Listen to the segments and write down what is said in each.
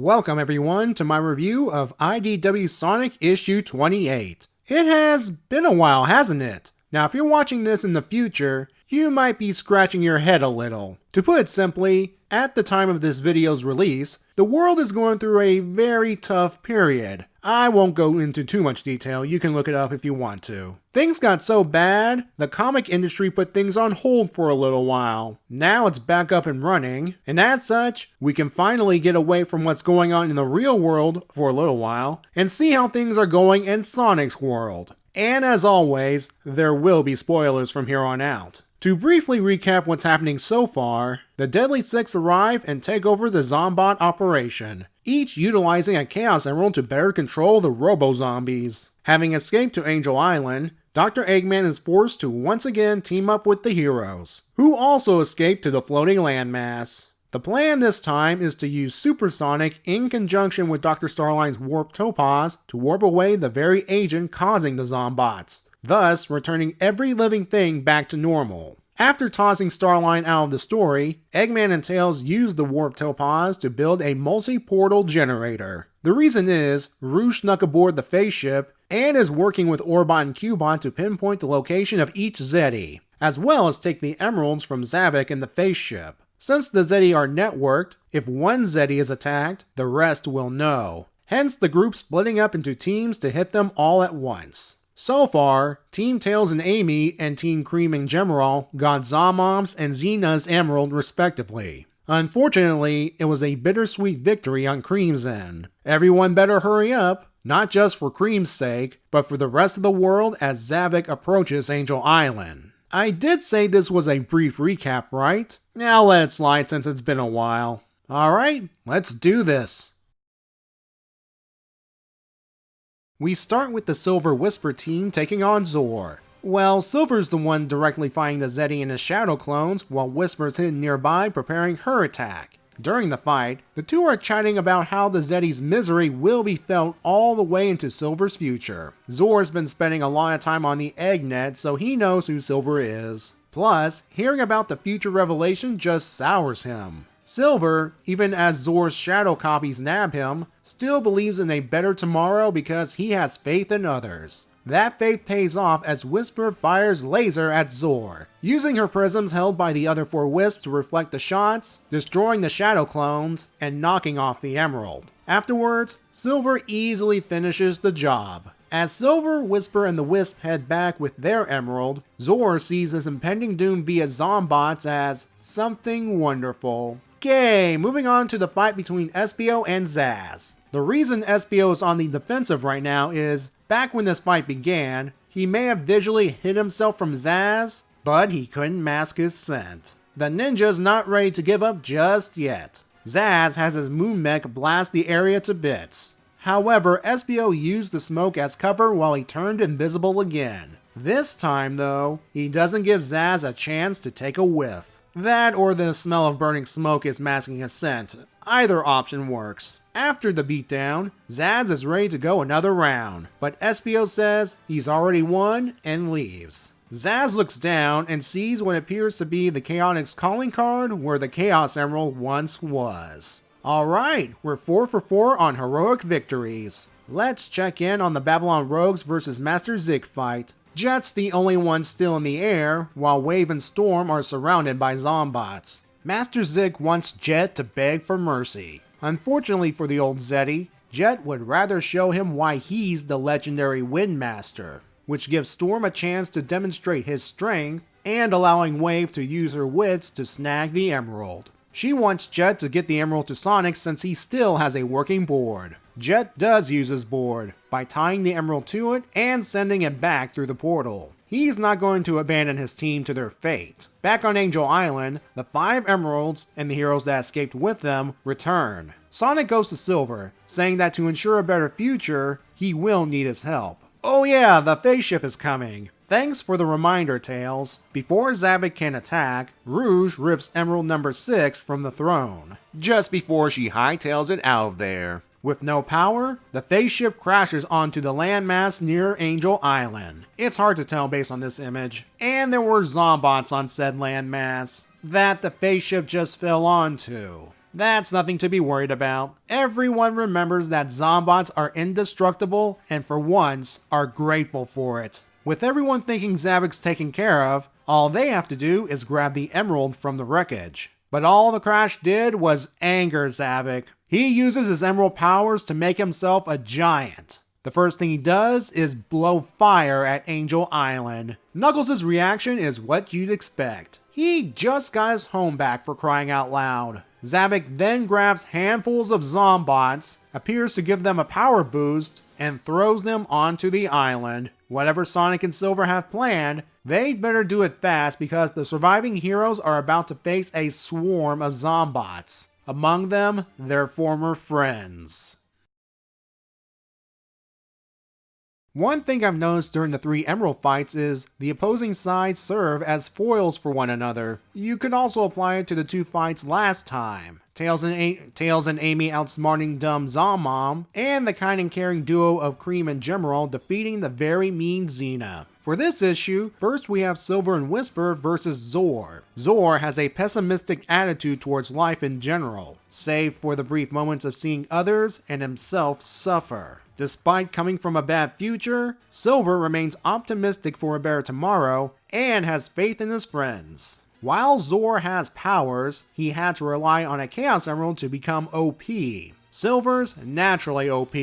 Welcome everyone to my review of IDW Sonic issue 28. It has been a while, hasn't it? Now if you're watching this in the future, you might be scratching your head a little. To put it simply, at the time of this video's release, the world is going through a very tough period. I won't go into too much detail, you can look it up if you want to. Things got so bad, the comic industry put things on hold for a little while. Now it's back up and running, and as such, we can finally get away from what's going on in the real world for a little while, and see how things are going in Sonic's world. And as always, there will be spoilers from here on out. To briefly recap what's happening so far, the Deadly Six arrive and take over the Zombot operation, each utilizing a Chaos Emerald to better control the Robo-Zombies. Having escaped to Angel Island, Dr. Eggman is forced to once again team up with the heroes, who also escape to the floating landmass. The plan this time is to use Supersonic in conjunction with Dr. Starline's Warp Topaz to warp away the very agent causing the Zombots, thus returning every living thing back to normal. After tossing Starline out of the story, Eggman and Tails use the Warp Topaz to build a multi-portal generator. The reason is, Rouge snuck aboard the Faceship and is working with Orbot and Cubot to pinpoint the location of each Zeti, as well as take the emeralds from Zavok and the Faceship. Since the Zeti are networked, if one Zeti is attacked, the rest will know. Hence the group splitting up into teams to hit them all at once. So far, Team Tails and Amy and Team Cream and Gemerald got Zomom's and Xena's emerald respectively. Unfortunately, it was a bittersweet victory on Cream's end. Everyone better hurry up, not just for Cream's sake, but for the rest of the world as Zavok approaches Angel Island. I did say this was a brief recap, right? Now let it slide since it's been a while. Alright, let's do this. We start with the Silver Whisper team taking on Zora. Well, Silver's the one directly fighting the Zeti and his shadow clones, while Whisper's hidden nearby preparing her attack. During the fight, the two are chatting about how the Zeti's misery will be felt all the way into Silver's future. Zora's been spending a lot of time on the Eggnet, so he knows who Silver is. Plus, hearing about the future revelation just sours him. Silver, even as Zora's shadow copies nab him, still believes in a better tomorrow because he has faith in others. That faith pays off as Whisper fires laser at Zora, using her prisms held by the other four Wisps to reflect the shots, destroying the shadow clones, and knocking off the emerald. Afterwards, Silver easily finishes the job. As Silver, Whisper, and the Wisp head back with their emerald, Zora sees his impending doom via Zombots as something wonderful. Okay, moving on to the fight between Espio and Zazz. The reason Espio is on the defensive right now is, back when this fight began, he may have visually hid himself from Zazz, but he couldn't mask his scent. The ninja's not ready to give up just yet. Zazz has his moon mech blast the area to bits. However, Espio used the smoke as cover while he turned invisible again. This time though, he doesn't give Zazz a chance to take a whiff. That or the smell of burning smoke is masking his scent. Either option works. After the beatdown, Zazz is ready to go another round, but Espio says he's already won and leaves. Zazz looks down and sees what appears to be the Chaotix calling card where the Chaos Emerald once was. Alright, we're 4 for 4 on heroic victories. Let's check in on the Babylon Rogues vs Master Zik fight. Jet's the only one still in the air, while Wave and Storm are surrounded by Zombots. Master Zik wants Jet to beg for mercy. Unfortunately for the old Zeti, Jet would rather show him why he's the legendary Windmaster, which gives Storm a chance to demonstrate his strength, and allowing Wave to use her wits to snag the emerald. She wants Jet to get the emerald to Sonic since he still has a working board. Jet does use his board, by tying the emerald to it and sending it back through the portal. He's not going to abandon his team to their fate. Back on Angel Island, the 5 emeralds and the heroes that escaped with them return. Sonic goes to Silver, saying that to ensure a better future, he will need his help. Oh yeah, the Faceship is coming. Thanks for the reminder, Tails. Before Zavok can attack, Rouge rips Emerald number 6 from the throne, just before she hightails it out of there. With no power, the Faceship crashes onto the landmass near Angel Island. It's hard to tell based on this image. And there were Zombots on said landmass that the Faceship just fell onto. That's nothing to be worried about. Everyone remembers that Zombots are indestructible and for once are grateful for it. With everyone thinking Zavok's taken care of, all they have to do is grab the emerald from the wreckage. But all the crash did was anger Zavok. He uses his emerald powers to make himself a giant. The first thing he does is blow fire at Angel Island. Knuckles' reaction is what you'd expect. He just got his home back, for crying out loud. Zavok then grabs handfuls of Zombots, appears to give them a power boost, and throws them onto the island. Whatever Sonic and Silver have planned, they'd better do it fast because the surviving heroes are about to face a swarm of Zombots. Among them, their former friends. One thing I've noticed during the 3 Emerald fights is the opposing sides serve as foils for one another. You could also apply it to the 2 fights last time. Tails and Amy outsmarting dumb Zombot, and the kind and caring duo of Cream and Gemerald defeating the very mean Xena. For this issue, first we have Silver and Whisper versus Zora. Zora has a pessimistic attitude towards life in general, save for the brief moments of seeing others and himself suffer. Despite coming from a bad future, Silver remains optimistic for a better tomorrow and has faith in his friends. While Zora has powers, he had to rely on a Chaos Emerald to become OP. Silver's naturally OP,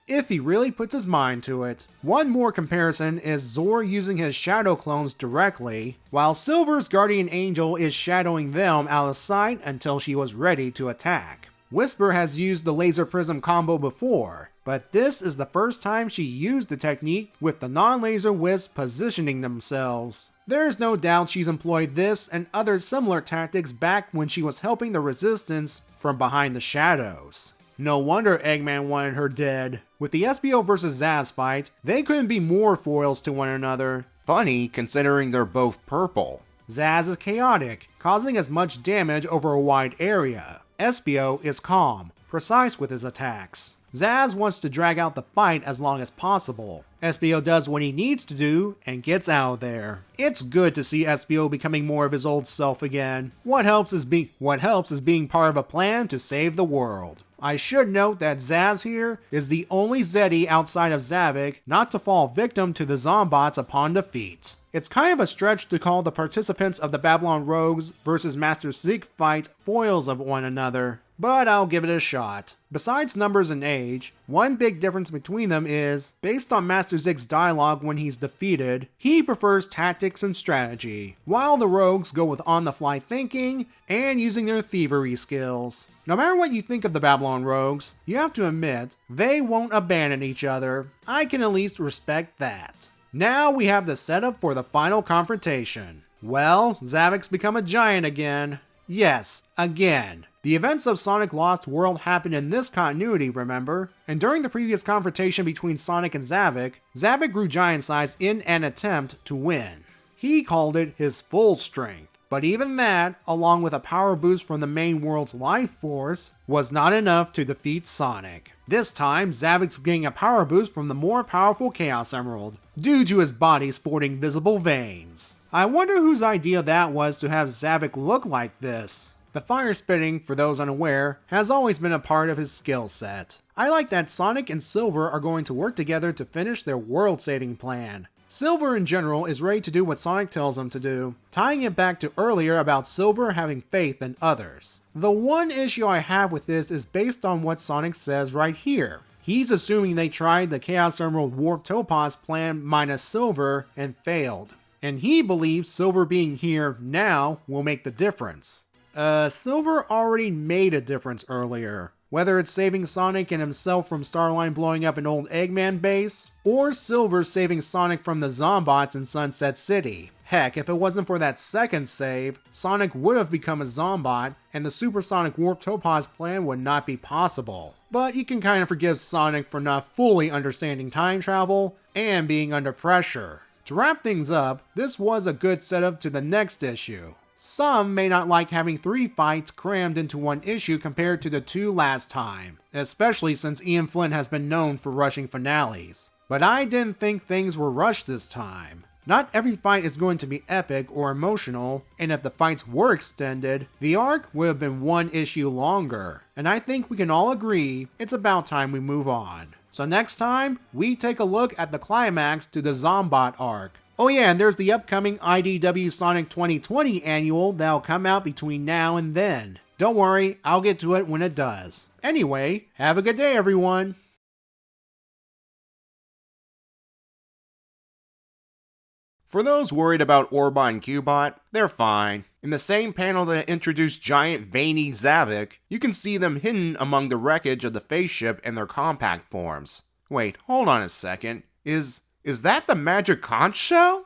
if he really puts his mind to it. One more comparison is Zora using his shadow clones directly, while Silver's guardian angel is shadowing them out of sight until she was ready to attack. Whisper has used the laser prism combo before, but this is the first time she used the technique with the non-laser wisps positioning themselves. There's no doubt she's employed this and other similar tactics back when she was helping the Resistance from behind the shadows. No wonder Eggman wanted her dead. With the Espio vs Zazz fight, they couldn't be more foils to one another. Funny, considering they're both purple. Zazz is chaotic, causing as much damage over a wide area. Espio is calm, precise with his attacks. Zazz wants to drag out the fight as long as possible. Espio does what he needs to do and gets out of there. It's good to see Espio becoming more of his old self again. What helps is being part of a plan to save the world. I should note that Zazz here is the only Zeti outside of Zavok not to fall victim to the Zombots upon defeat. It's kind of a stretch to call the participants of the Babylon Rogues vs Master Zik fight foils of one another, but I'll give it a shot. Besides numbers and age, one big difference between them is, based on Master Zik's dialogue when he's defeated, he prefers tactics and strategy, while the Rogues go with on-the-fly thinking and using their thievery skills. No matter what you think of the Babylon Rogues, you have to admit, they won't abandon each other. I can at least respect that. Now we have the setup for the final confrontation. Well, Zavok's become a giant again. Yes, again. The events of Sonic Lost World happened in this continuity, remember? And during the previous confrontation between Sonic and Zavok, Zavok grew giant size in an attempt to win. He called it his full strength. But even that, along with a power boost from the main world's life force, was not enough to defeat Sonic. This time, Zavok's getting a power boost from the more powerful Chaos Emerald, due to his body sporting visible veins. I wonder whose idea that was to have Zavok look like this. The fire spitting, for those unaware, has always been a part of his skill set. I like that Sonic and Silver are going to work together to finish their world-saving plan. Silver in general is ready to do what Sonic tells him to do, tying it back to earlier about Silver having faith in others. The one issue I have with this is based on what Sonic says right here. He's assuming they tried the Chaos Emerald Warp Topaz plan minus Silver and failed. And he believes Silver being here now will make the difference. Silver already made a difference earlier. Whether it's saving Sonic and himself from Starline blowing up an old Eggman base, or Silver saving Sonic from the Zombots in Sunset City. Heck, if it wasn't for that second save, Sonic would have become a Zombot, and the Supersonic Warp Topaz plan would not be possible. But you can kind of forgive Sonic for not fully understanding time travel, and being under pressure. To wrap things up, this was a good setup to the next issue. Some may not like having 3 fights crammed into one issue compared to the 2 last time, especially since Ian Flynn has been known for rushing finales. But I didn't think things were rushed this time. Not every fight is going to be epic or emotional, and if the fights were extended, the arc would have been one issue longer, and I think we can all agree it's about time we move on. So next time, we take a look at the climax to the Zombot arc. Oh yeah, and there's the upcoming IDW Sonic 2020 annual that'll come out between now and then. Don't worry, I'll get to it when it does. Anyway, have a good day everyone! For those worried about Orba and Cubot, they're fine. In the same panel that introduced giant veiny Zavok, you can see them hidden among the wreckage of the Faceship and their compact forms. Wait, hold on a second. Is that the Magic Conch shell?